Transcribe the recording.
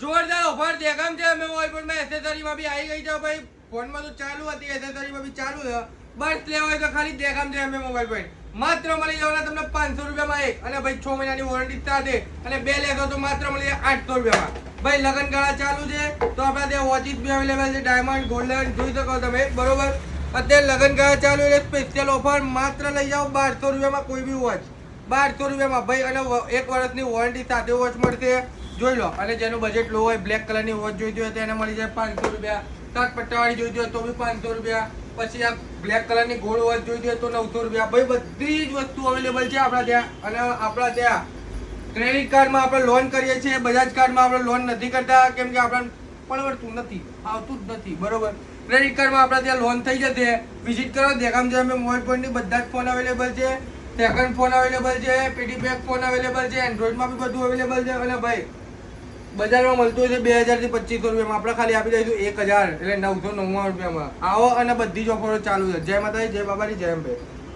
જોરદાર ઓફર દેખામ છે અમે મોબાઈલ માં એસેસરી માં બી આવી ગઈ છે ભાઈ. ફોન માં તો ચાલુ હતી, એસેસરી માં બી ચાલુ છે. બસ લેવા હોય તો ખાલી દેખામ છે અમે મોબાઈલ પર. માત્ર મળી જવાના તમને 500 રૂપિયામાં એક, અને ભાઈ 6 મહિનાની વોરંટી સાથે, અને બે લેશો તો માત્ર મળી જાય 800 રૂપિયામાં. ભાઈ લગન ગાળા ચાલુ છે તો આપણા ત્યાં વોચિસ બી અવેલેબલ છે, ડાયમંડ ગોલ્ડન જોઈ શકો તમે બરોબર. અત્યારે લગન ગાળા ચાલુ એટલે સ્પેશિયલ ઓફર માત્ર લઈ જાઓ 1200 રૂપિયામાં કોઈ બી વોચ. 1200 રૂપિયામાં ભાઈ, અને 1 વર્ષની વોરંટી સાથે વોચ મળશે. જોઈ લો. અને જેનું બજેટ લો હોય, બ્લેક કલરની વોચ જોઈતી હોય તો એને મળી જાય 500 રૂપિયા. 7 પટ્ટાવાળી જોઈતી હોય તો બી 500 રૂપિયા. પછી આ બ્લેક કલરની ગોળ વોચ જોઈતી હોય તો 900 રૂપિયા. ભાઈ બધી જ વસ્તુ અવેલેબલ છે આપણા ત્યાં. અને આપણા ત્યાં ક્રેડિટ કાર્ડમાં આપણે લોન કરીએ છીએ, બજાજ કાર્ડમાં આપણે લોન નથી કરતા, કેમ કે આપણને પરવડતું નથી, આવતું જ નથી બરોબર. ક્રેડિટ કાર્ડમાં આપણા ત્યાં લોન થઈ જશે. વિઝિટ કરો દેખામ છે અમે મોબાઈલ પોઈન્ટની. બધા જ ફોન અવેલેબલ છે. સેકન્ડ ફોન અવેલેબલ છે, પેટી પેક ફોન અવેલેબલ છે, એન્ડ્રોઈડમાં બી બધું અવેલેબલ છે. અને ભાઈ બજારમાં મળતું હોય છે 2000 થી 2500 રૂપિયામાં, આપણે ખાલી આપી દઈશું 1000 એટલે 999 રૂપિયામાં. આવો અને બધી જ ઓફરો ચાલુ છે. જય માતાજી, જય બાબાજી, જય અંબે.